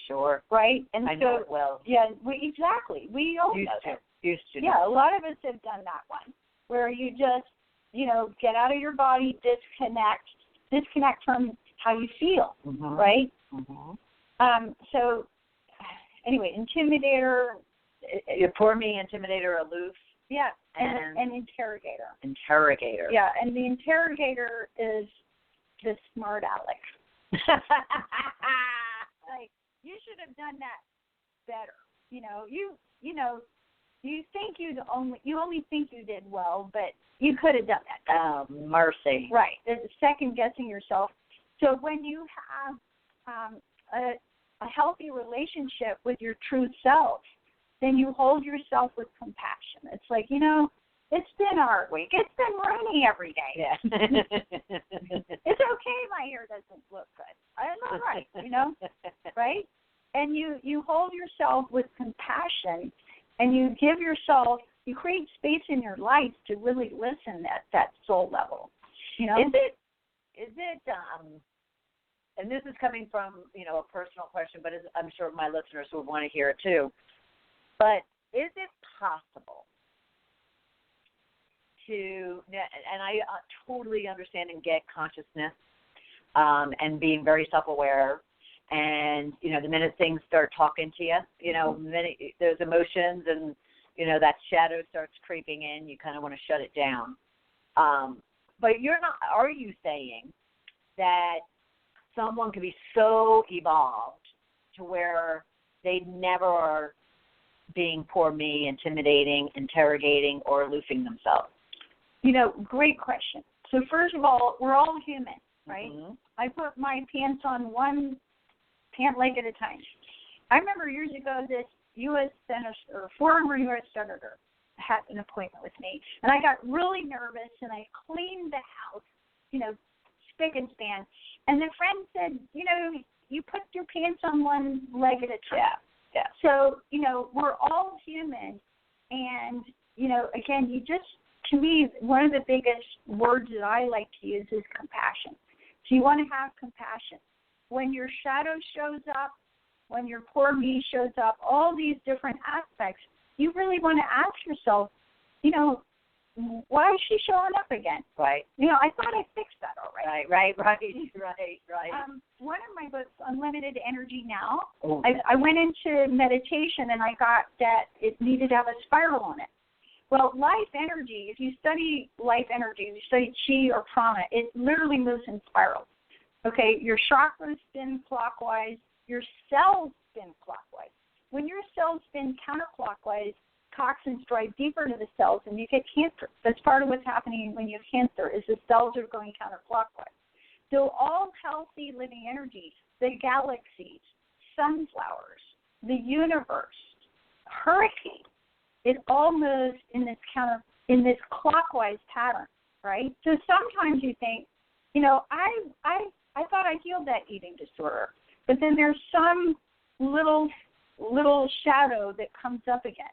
Sure. Right? And I know it well. Yeah, exactly. We all know that. Used to. Yeah, a lot of us have done that one, where you just, get out of your body, disconnect from how you feel, right? Mm-hmm. So, anyway, intimidator. You poor me, intimidator, aloof. Yeah, and interrogator. Interrogator. Yeah, and the interrogator is the smart aleck. Like, you should have done that better. You think you only think you did well, but you could have done that. Oh, mercy. Right. It's second guessing yourself. So when you have a healthy relationship with your true self, then you hold yourself with compassion. It's like, it's been our week. It's been raining every day. Yeah. It's okay my hair doesn't look good. I'm all right, right? And you hold yourself with compassion, and you give yourself, you create space in your life to really listen at that soul level. Is it and this is coming from, a personal question, but I'm sure my listeners would want to hear it too. But is it possible to, and I totally understand and get consciousness and being very self-aware And, the minute things start talking to you, the minute those emotions and, that shadow starts creeping in, you kind of want to shut it down. But are you saying that someone could be so evolved to where they never are being poor me, intimidating, interrogating, or aloofing themselves? Great question. So first of all, we're all human, right? Mm-hmm. I put my pants on one pant leg at a time. I remember years ago this U.S. senator, former U.S. senator, had an appointment with me, and I got really nervous, and I cleaned the house, spick and span, and the friend said, you put your pants on one leg at a time. Yeah. So, we're all human, and, again, to me, one of the biggest words that I like to use is compassion. So you want to have compassion. When your shadow shows up, when your poor me shows up, all these different aspects, you really want to ask yourself, why is she showing up again? Right. I thought I fixed that already. Right. One of my books, Unlimited Energy Now, oh. I went into meditation and I got that it needed to have a spiral on it. Well, life energy, if you study life energy, you study chi or prana, it literally moves in spirals. Okay, your chakras spin clockwise, your cells spin clockwise. When your cells spin counterclockwise, toxins drive deeper into the cells and you get cancer. That's part of what's happening when you have cancer is the cells are going counterclockwise. So all healthy living energies, the galaxies, sunflowers, the universe, hurricanes, it all moves in this clockwise pattern, right? So sometimes you think, I thought I healed that eating disorder, but then there's some little shadow that comes up again,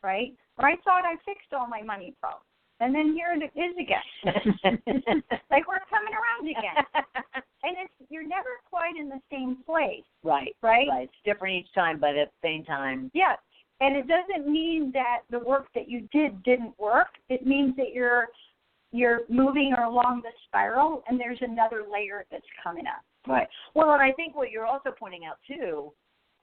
right? Or I thought I fixed all my money problems, and then here it is again. Like we're coming around again, and you're never quite in the same place. Right. It's different each time, but at the same time. Yeah. And it doesn't mean that the work that you didn't work. It means that you're moving along the spiral, and there's another layer that's coming up. Right. Well, and I think what you're also pointing out, too,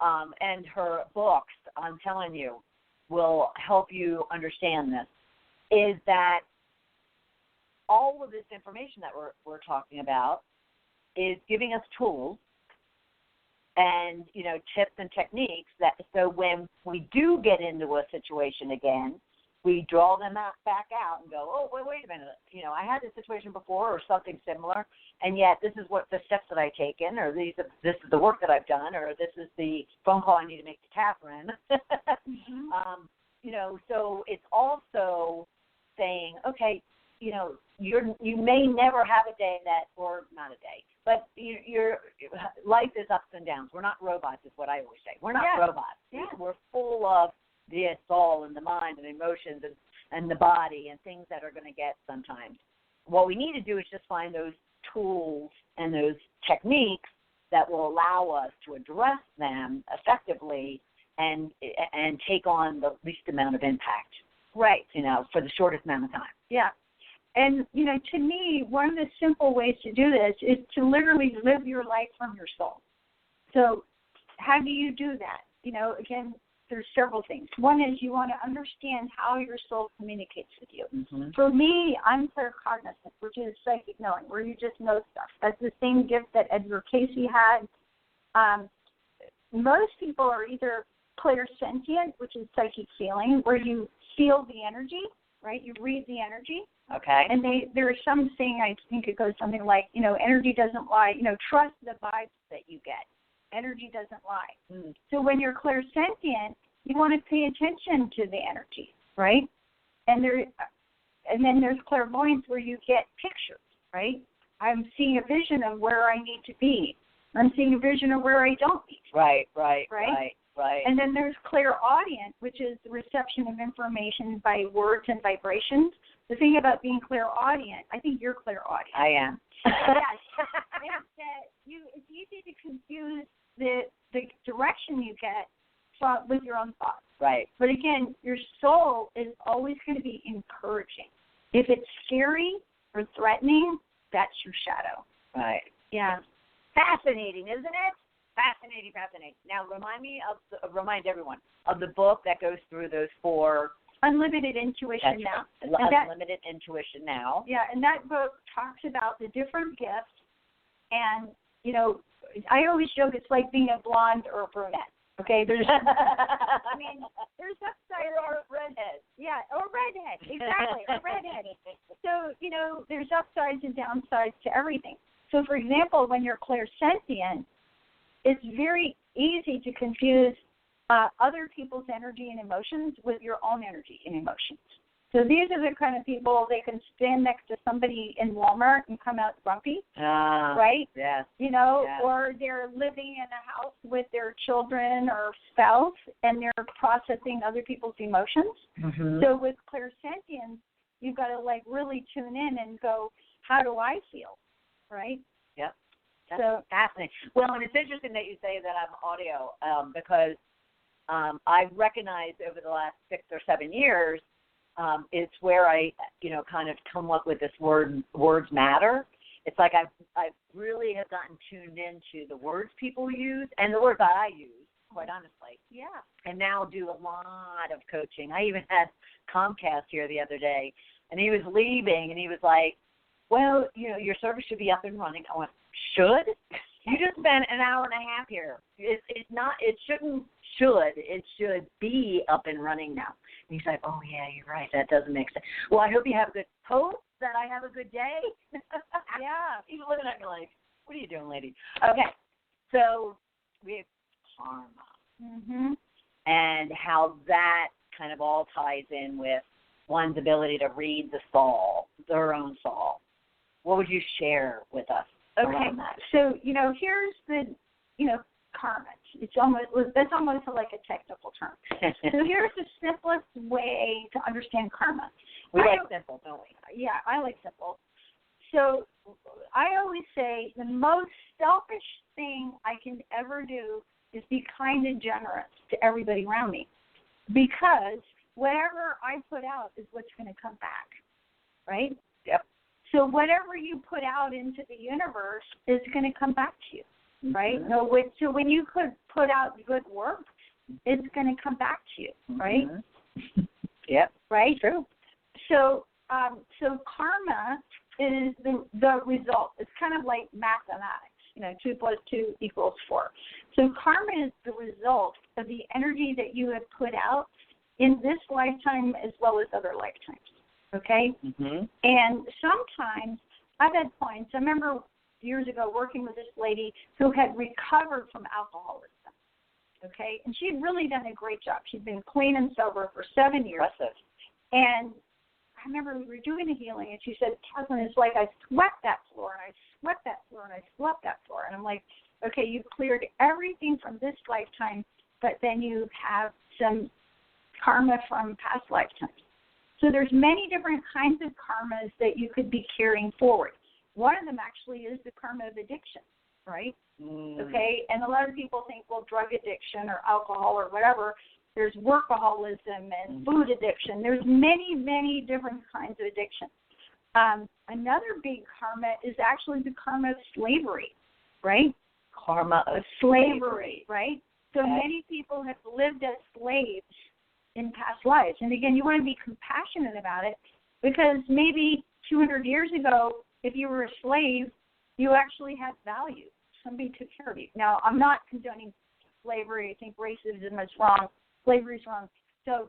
and her books, I'm telling you, will help you understand this, is that all of this information that we're talking about is giving us tools and, tips and techniques so when we do get into a situation again, we draw them back out and go, oh, wait a minute, I had this situation before or something similar, and yet this is what the steps that I've taken, or this is the work that I've done, or this is the phone call I need to make to Catherine. Mm-hmm. So it's also saying, okay, you may never have a day or not a day, but your life is ups and downs. We're not robots, is what I always say. We're not robots. Yeah. We're full of the soul and the mind and emotions and the body and things that are going to get sometimes. What we need to do is just find those tools and those techniques that will allow us to address them effectively and take on the least amount of impact. Right. For the shortest amount of time. Yeah. And, to me, one of the simple ways to do this is to literally live your life from your soul. So how do you do that? Again, there's several things. One is you want to understand how your soul communicates with you. Mm-hmm. For me, I'm claircognizant, which is psychic knowing, where you just know stuff. That's the same gift that Edgar Cayce had. Most people are either clairsentient, which is psychic feeling, where you feel the energy, right? You read the energy. Okay. And there is some saying, I think it goes something like, energy doesn't lie. Trust the vibes that you get. Energy doesn't lie. Mm. So when you're clairsentient, you want to pay attention to the energy, right? And then there's clairvoyance where you get pictures, right? I'm seeing a vision of where I need to be. I'm seeing a vision of where I don't need to be. Right. And then there's clairaudient, which is the reception of information by words and vibrations. The thing about being clairaudient, I think you're clairaudient. I am. It's easy to confuse the direction you get with your own thoughts. Right. But again, your soul is always going to be encouraging. If it's scary or threatening, that's your shadow. Right. Yeah. Fascinating, isn't it? Fascinating. Now, remind everyone of the book that goes through those 4. Unlimited Intuition Now. Unlimited Intuition Now. Yeah, and that book talks about the different gifts. And, you know, I always joke it's like being a blonde or a brunette. Okay, there's upsides or redhead. Yeah, or redhead. Exactly, a redhead. So, you know, there's upsides and downsides to everything. So, for example, when you're clairsentient, it's very easy to confuse other people's energy and emotions with your own energy and emotions. So these are the kind of people, they can stand next to somebody in Walmart and come out grumpy, right? Yes. You know, or they're living in a house with their children or spouse, and they're processing other people's emotions. Mm-hmm. So with clairsentience, you've got to, like, really tune in and go, how do I feel, right? Yep. That's fascinating. Well, and it's interesting that you say that I'm audio because I've recognized over the last 6 or 7 years, it's where I, you know, kind of come up with this words matter. It's like I really have gotten tuned into the words people use and the words that I use, quite honestly. Yeah. And now do a lot of coaching. I even had Comcast here the other day, and he was leaving, and he was like, well, you know, your service should be up and running. I went, should? You just spent an hour and a half here. It should be up and running now. And he's like, oh, yeah, you're right. That doesn't make sense. Well, I hope you have a good hope that I have a good day. Yeah. He's looking at me like, what are you doing, lady? Okay. So we have karma. Mm-hmm. And how that kind of all ties in with one's ability to read the soul, their own soul. What would you share with us? Okay, so, you know, here's the, you know, karma. That's almost like a technical term. So here's the simplest way to understand karma. We like simple, don't we? Yeah, I like simple. So I always say the most selfish thing I can ever do is be kind and generous to everybody around me, because whatever I put out is what's going to come back, right? Yep. So whatever you put out into the universe is going to come back to you, right? Mm-hmm. No, so when you could put out good work, it's going to come back to you, right? Mm-hmm. Yep. Right? True. So karma is the result. It's kind of like mathematics. You know, 2 + 2 = 4. So karma is the result of the energy that you have put out in this lifetime as well as other lifetimes. Okay? Mm-hmm. And sometimes I've had clients, I remember years ago working with this lady who had recovered from alcoholism. Okay? And she had really done a great job. She'd been clean and sober for 7 years. Impressive. And I remember we were doing a healing, and she said, Catherine, it's like I swept that floor, and I swept that floor, and I swept that floor. And I'm like, okay, you cleared everything from this lifetime, but then you have some karma from past lifetimes. So there's many different kinds of karmas that you could be carrying forward. One of them actually is the karma of addiction, right? Okay, and a lot of people think, well, drug addiction or alcohol or whatever. There's workaholism and food addiction. There's many, many different kinds of addiction. Another big karma is actually the karma of slavery, right? Karma of slavery, right? So many people have lived as slaves in past lives. And again, you want to be compassionate about it, because maybe 200 years ago, if you were a slave, you actually had value. Somebody took care of you. Now, I'm not condoning slavery. I think racism is wrong. Slavery is wrong. So,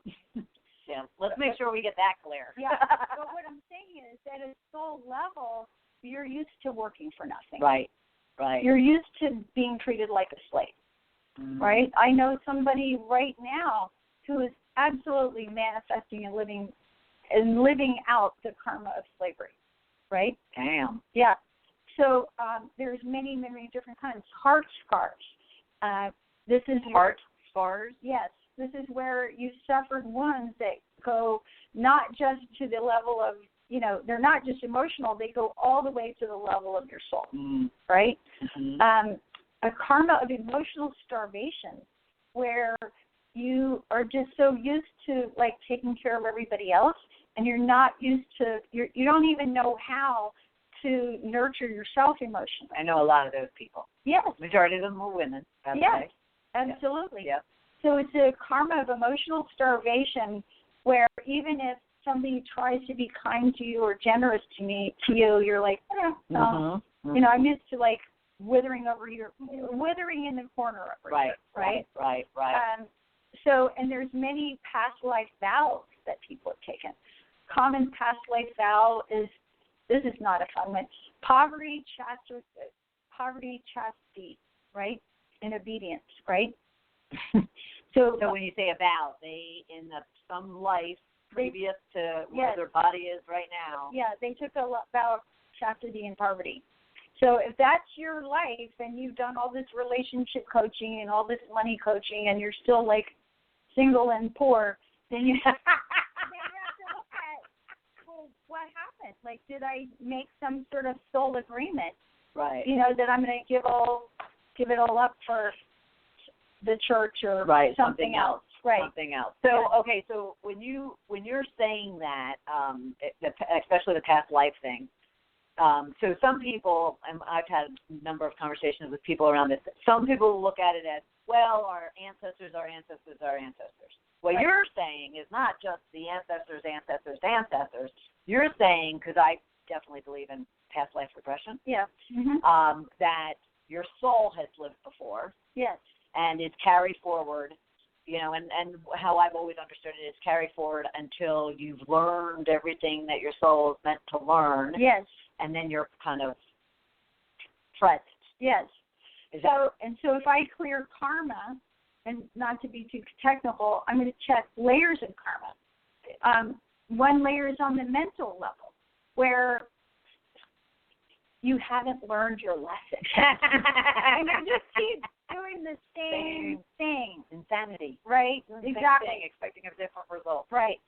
yeah, let's make sure we get that clear. Yeah, but what I'm saying is, at a soul level, you're used to working for nothing. Right. You're used to being treated like a slave, right? I know somebody right now who is absolutely manifesting and living out the karma of slavery, right? Damn. Yeah. So there's many, many different kinds. Heart scars. This is heart scars? Yes. This is where you suffered wounds that go not just to the level of, you know, they're not just emotional. They go all the way to the level of your soul, right? Mm-hmm. A karma of emotional starvation, where you are just so used to, like, taking care of everybody else, and you're not used to, you don't even know how to nurture yourself emotionally. I know a lot of those people. Yes. Majority of them are women. Yes, absolutely. Yep. So it's a karma of emotional starvation where even if somebody tries to be kind to you or generous to you, you're like, no. You know, I'm used to like withering in the corner over right, here, right. So, and there's many past life vows that people have taken. Common past life vow this is not a fun one. Poverty, chastity, right? And obedience, right? So when you say a vow, they in some life previous to where their body is right now. Yeah, they took a vow of chastity and poverty. So if that's your life and you've done all this relationship coaching and all this money coaching and you're still like single and poor, then you have to look at, well, what happened? Like, did I make some sort of soul agreement? Right. You know, that I'm going to give it all up for the church or something else. Right. Something else. So, okay, so when you're saying that, especially the past life thing, so some people, and I've had a number of conversations with people around this, some people look at it as, well, our ancestors. What you're saying is not just the ancestors. You're saying, because I definitely believe in past life regression, that your soul has lived before. Yes. And is carried forward, you know, and how I've always understood it is carried forward until you've learned everything that your soul is meant to learn. Yes. And then you're kind of present. Yes. So if I clear karma, and not to be too technical, I'm going to check layers of karma. One layer is on the mental level, where you haven't learned your lesson. And you just keep doing the same thing. Insanity. Right? Exactly. Thing, expecting a different result. Right.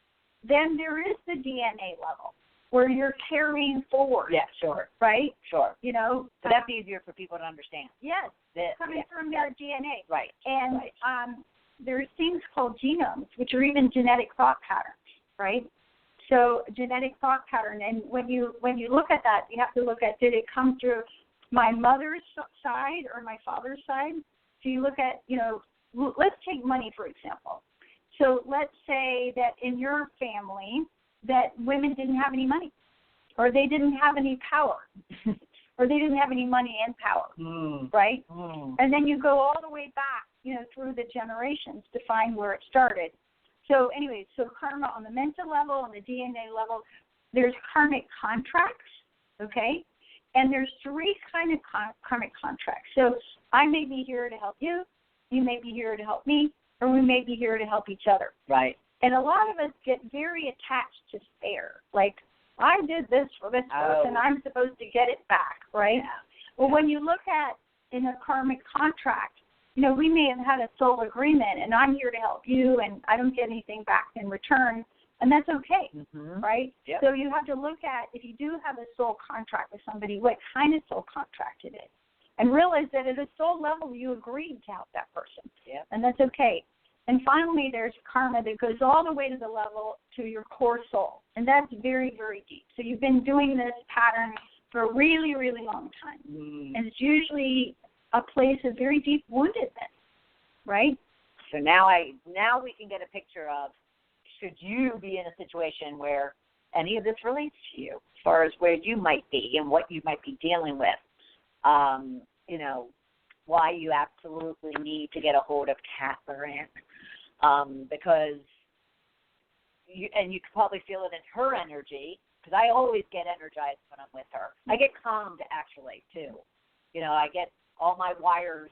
Then there is the DNA level, where you're carrying forward. Yeah, sure. Right? Sure. You know? So that's easier for people to understand. Yes. Coming from their DNA. Right. And there's things called genomes, which are even genetic thought patterns, right? So genetic thought pattern, and when you look at that, you have to look at, did it come through my mother's side or my father's side? So you look at, you know, let's take money, for example. So let's say that in your family that women didn't have any money, or they didn't have any power, or they didn't have any money and power, right? And then you go all the way back, you know, through the generations to find where it started. So anyway, so karma on the mental level, on the DNA level, there's karmic contracts, okay? And there's three kind of karmic contracts. So I may be here to help you, you may be here to help me, or we may be here to help each other. Right. And a lot of us get very attached to spare. Like, I did this for this person, I'm supposed to get it back, right? Yeah. Well, when you look at in a karmic contract, you know, we may have had a soul agreement, and I'm here to help you, and I don't get anything back in return, and that's okay, right? Yep. So you have to look at, if you do have a soul contract with somebody, what kind of soul contract it is, and realize that at a soul level, you agreed to help that person, and that's okay. And finally, there's karma that goes all the way to the level to your core soul, and that's very, very deep. So you've been doing this pattern for a really, really long time, and it's usually a place of very deep woundedness, right? So now we can get a picture of, should you be in a situation where any of this relates to you, as far as where you might be and what you might be dealing with, you know, why you absolutely need to get a hold of Catherine, because you can probably feel it in her energy, because I always get energized when I'm with her. I get calmed, actually, too. You know, I get all my wires,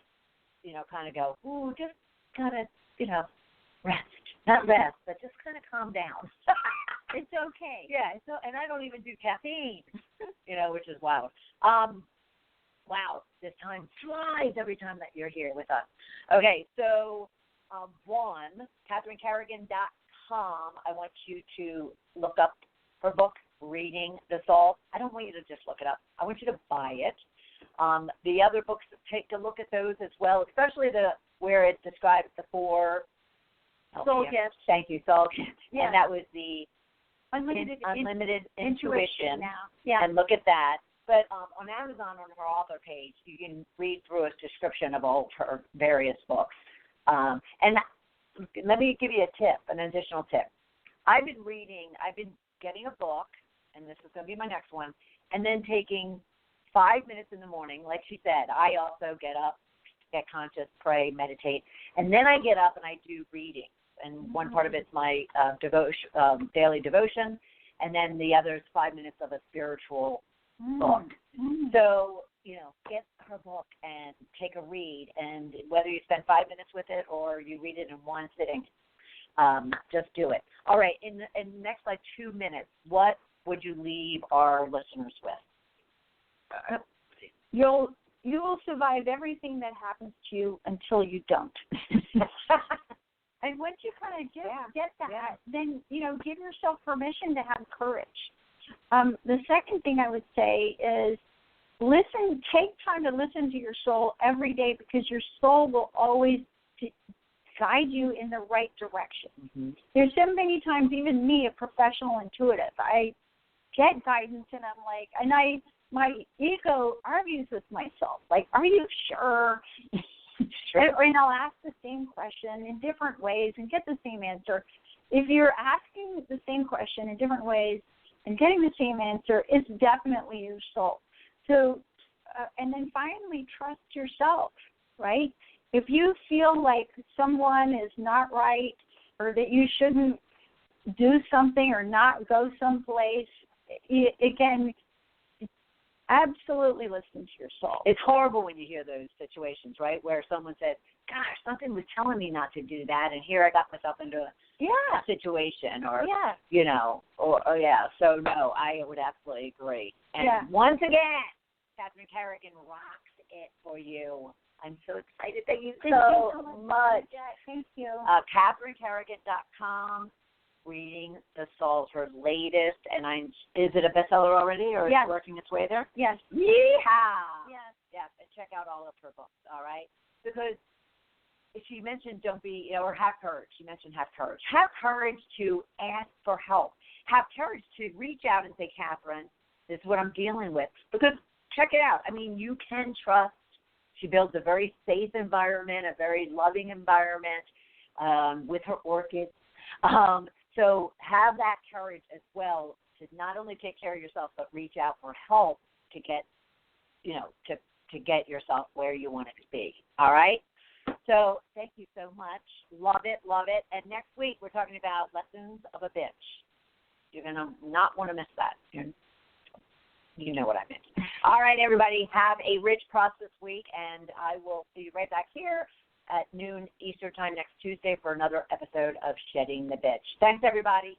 you know, kind of go, ooh, just kind of, you know, rest. Not rest, but just kind of calm down. It's okay. Yeah, and I don't even do caffeine, you know, which is wild. Wow, this time flies every time that you're here with us. Okay, so CatherineCarrigan.com, I want you to look up her book, Reading the Soul. I don't want you to just look it up. I want you to buy it. The other books, take a look at those as well, especially where it describes the 4 soul gifts. Thank you, soul gifts. Yeah. And that was the Unlimited Intuition. Now. Yeah. And look at that. But on Amazon, on her author page, you can read through a description of all of her various books. And let me give you a tip, an additional tip. I've been getting a book, and this is going to be my next one, and then taking 5 minutes in the morning. Like she said, I also get up, get conscious, pray, meditate, and then I get up and I do reading. And one part of it's my daily devotion, and then the other is 5 minutes of a spiritual book. So, get her book and take a read, and whether you spend 5 minutes with it or you read it in one sitting, just do it. All right, in the next 2 minutes, what would you leave our listeners with? You will survive everything that happens to you until you don't. And once you kind of get that, then, give yourself permission to have courage. The second thing I would say is take time to listen to your soul every day, because your soul will always guide you in the right direction. Mm-hmm. There's so many times, even me, a professional intuitive, I get guidance and I'm like, my ego argues with myself, like, are you sure? And I'll ask the same question in different ways and get the same answer. If you're asking the same question in different ways and getting the same answer, it's definitely your soul. So, and then finally, trust yourself, right? If you feel like someone is not right, or that you shouldn't do something or not go someplace, again, absolutely listen to your soul. It's horrible when you hear those situations, right, where someone says, gosh, something was telling me not to do that, and here I got myself into a situation, or, So, no, I would absolutely agree. And once again, Catherine Carrigan rocks it for you. I'm so excited that you so much. Thank you. CatherineCarrigan.com. Reading the Soul's her latest, and is it a bestseller already, or is it working its way there? Yes. Yeehaw! Yes, and check out all of her books, all right? Because she mentioned or have courage. She mentioned have courage. Have courage to ask for help. Have courage to reach out and say, Catherine, this is what I'm dealing with. Because check it out. I mean, you can trust. She builds a very safe environment, a very loving environment with her orchids. So have that courage as well to not only take care of yourself, but reach out for help to get, to get yourself where you want it to be. All right? So thank you so much. Love it, love it. And next week we're talking about lessons of a bitch. You're going to not want to miss that. You know what I meant. All right, everybody, have a rich, prosperous week, and I will see you right back here at noon Eastern Time next Tuesday for another episode of Shedding the Bitch. Thanks, everybody.